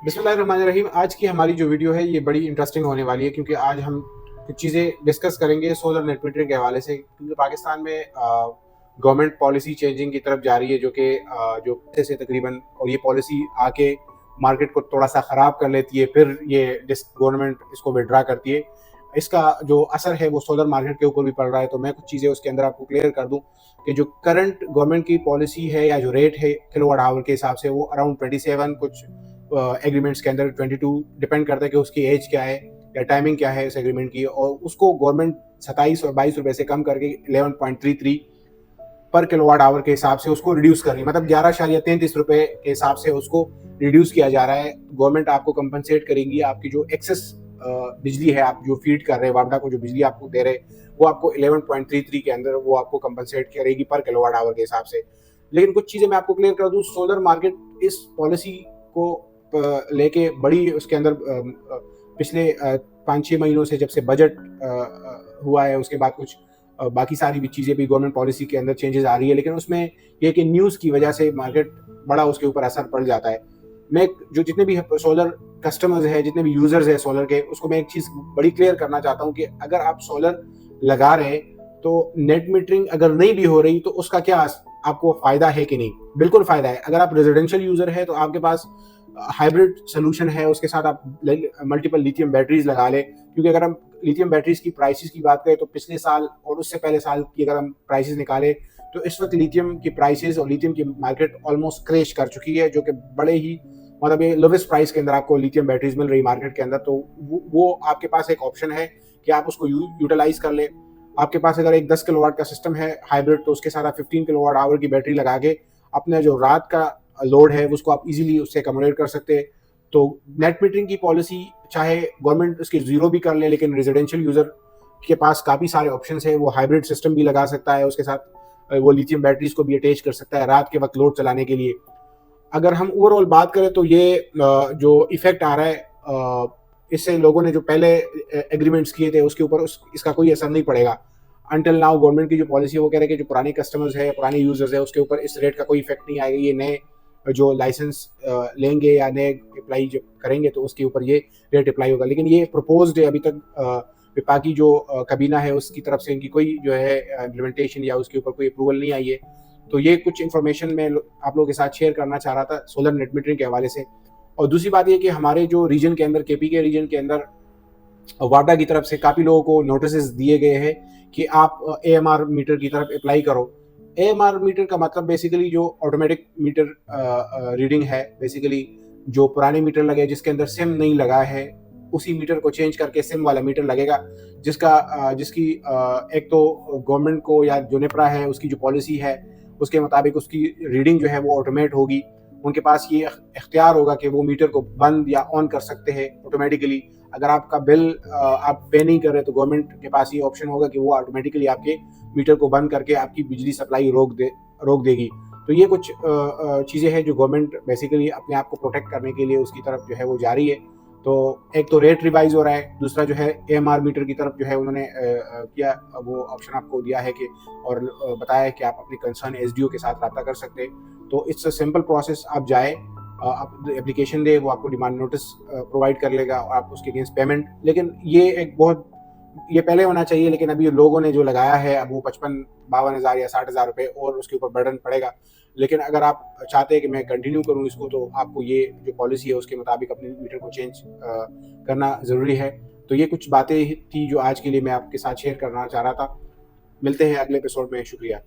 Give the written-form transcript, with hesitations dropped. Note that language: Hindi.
बिस्मिल्लाहिर्रहमानिर्रहीम। आज की हमारी जो वीडियो है ये बड़ी इंटरेस्टिंग होने वाली है क्योंकि आज हम कुछ चीज़ें डिस्कस करेंगे सोलर नेट मीटरिंग के हवाले से, क्योंकि पाकिस्तान में गवर्नमेंट पॉलिसी चेंजिंग की तरफ जा रही है, जो कि जो से तकरीबन, और ये पॉलिसी आके मार्केट को थोड़ा सा ख़राब कर लेती है, फिर ये गवर्नमेंट इसको विड्रा करती है। इसका जो असर है वो सोलर मार्केट के ऊपर भी पड़ रहा है। तो मैं कुछ चीज़ें उसके अंदर आपको क्लियर कर दूं कि जो करंट गवर्नमेंट की पॉलिसी है या जो रेट है किलोवाट आवर के हिसाब से, वो अराउंड 27, कुछ एग्रीमेंट्स के अंदर 22, डिपेंड करता है कि उसकी एज क्या है या टाइमिंग क्या है उस एग्रीमेंट की, और उसको गवर्नमेंट 27 और 22 रुपए से कम करके 11.33 पर किलोवाट आवर के हिसाब से उसको रिड्यूस कर रही है। मतलब 11.33 रुपए के हिसाब से उसको रिड्यूस किया जा रहा है। गवर्नमेंट आपको कंपनसेट करेगी, आपकी जो एक्सेस बिजली है, आप जो फीड कर रहे हैं वापडा को, जो बिजली आपको दे रहे हैं, वो आपको 11.33 के अंदर वो आपको कंपनसेट करेगी पर किलोवाट आवर के हिसाब से। लेकिन कुछ चीज़ें मैं आपको क्लियर कर दूं, सोलर मार्केट इस पॉलिसी को लेके बड़ी उसके अंदर पिछले 5-6 महीनों से, जब से बजट हुआ है, उसके बाद कुछ बाकी सारी भी चीज़ें भी गवर्नमेंट पॉलिसी के अंदर चेंजेस आ रही है, लेकिन उसमें ये कि न्यूज़ की वजह से मार्केट बड़ा उसके ऊपर असर पड़ जाता है। मैं जो जितने भी सोलर कस्टमर्स हैं, जितने भी यूजर्स हैं सोलर के, उसको मैं एक चीज़ बड़ी क्लियर करना चाहता हूँ कि अगर आप सोलर लगा रहे हैं तो नेट मीटरिंग अगर नहीं भी हो रही तो उसका क्या आपको फायदा है कि नहीं? बिल्कुल फायदा है। अगर आप रेजिडेंशियल यूजर है तो आपके पास हाइब्रिड सोल्यूशन है, उसके साथ आप मल्टीपल लिथियम बैटरीज लगा लें, क्योंकि अगर हम लिथियम बैटरीज की प्राइसेस की बात करें तो पिछले साल और उससे पहले साल की अगर हम प्राइसेस निकालें तो इस वक्त लिथियम की प्राइसेस और लिथियम की मार्केट ऑलमोस्ट क्रैश कर चुकी है, जो कि बड़े ही, मतलब ये लोवेस्ट प्राइस के अंदर आपको लिथियम बैटरीज मिल रही मार्केट के अंदर। तो वो आपके पास एक ऑप्शन है कि आप उसको यूटिलाइज कर ले। आपके पास अगर एक 10 किलोवाट का सिस्टम है हाइब्रिड, तो उसके साथ आप 15 किलोवाट आवर की बैटरी लगा के अपना जो रात का लोड है उसको आप इजीली उससे अकोमोडेट कर सकते हैं। तो नेट मीटरिंग की पॉलिसी चाहे गवर्नमेंट उसकी जीरो भी कर ले, लेकिन रेजिडेंशियल यूजर के पास काफ़ी सारे ऑप्शंस हैं। वो हाइब्रिड सिस्टम भी लगा सकता है, उसके साथ वो लिथियम बैटरीज को भी अटैच कर सकता है रात के वक्त लोड चलाने के लिए। अगर हम ओवरऑल बात करें तो ये जो इफेक्ट आ रहा है, इससे लोगों ने जो पहले एग्रीमेंट्स किए थे उसके ऊपर इसका कोई असर नहीं पड़ेगा। अनटिल नाउ गवर्नमेंट की जो पॉलिसी है वो कह रहे हैं कि जो पुराने कस्टमर्स है, पुराने यूजर्स है, उसके ऊपर इस रेट का कोई इफेक्ट नहीं आएगा। ये नए जो लाइसेंस लेंगे या नए अप्लाई जो करेंगे तो उसके ऊपर ये रेट अप्लाई होगा। लेकिन ये प्रपोज्ड है, अभी तक विपाकी जो कबीना है उसकी तरफ से इनकी कोई जो है इम्प्लीमेंटेशन या उसके ऊपर कोई अप्रूवल नहीं आई है। तो ये कुछ इन्फॉर्मेशन मैं आप लोगों के साथ शेयर करना चाह रहा था सोलर नेट मीटरिंग के हवाले से। और दूसरी बात ये कि हमारे जो रीजन के अंदर, केपी के रीजन के अंदर, वाडा की तरफ से काफ़ी लोगों को नोटिस दिए गए हैं कि आप AMR मीटर की तरफ अप्लाई करो। AMR मीटर का मतलब बेसिकली जो ऑटोमेटिक मीटर रीडिंग है, बेसिकली जो पुराने मीटर लगे जिसके अंदर सिम नहीं लगा है, उसी मीटर को चेंज करके सिम वाला मीटर लगेगा, जिसकी एक तो गवर्नमेंट को या जो नेपरा है उसकी जो पॉलिसी है उसके मुताबिक उसकी रीडिंग जो है वो ऑटोमेट होगी। उनके पास ये इख्तियार होगा कि वो मीटर को बंद या ऑन कर सकते हैं ऑटोमेटिकली। अगर आपका बिल आप पे नहीं कर रहे तो गवर्नमेंट के पास ये ऑप्शन होगा कि वो ऑटोमेटिकली आपके मीटर को बंद करके आपकी बिजली सप्लाई रोक देगी। तो ये कुछ चीज़ें हैं जो गवर्नमेंट बेसिकली अपने आप को प्रोटेक्ट करने के लिए उसकी तरफ जो है वो जा रही है। तो एक तो रेट रिवाइज हो रहा है, दूसरा जो है AMR मीटर की तरफ जो है उन्होंने किया, वो ऑप्शन आपको दिया है कि, और बताया है कि आप अपनी कंसर्न SDO के साथ रब्ता कर सकते हैं। तो इट्स अ सिंपल प्रोसेस। आप जाए, आप एप्लीकेशन दे, वो आपको डिमांड नोटिस प्रोवाइड कर लेगा और आप उसके अगेंस्ट पेमेंट। लेकिन ये एक बहुत, ये पहले होना चाहिए, लेकिन अभी लोगों ने जो लगाया है अब वो 55-52 हज़ार या 60 हज़ार रुपये और उसके ऊपर बर्डन पड़ेगा। लेकिन अगर आप चाहते हैं कि मैं कंटिन्यू करूं इसको, तो आपको ये जो पॉलिसी है उसके मुताबिक अपने मीटर को चेंज करना ज़रूरी है। तो ये कुछ बातें थी जो आज के लिए मैं आपके साथ शेयर करना चाह रहा था। मिलते हैं अगले एपिसोड में। शुक्रिया।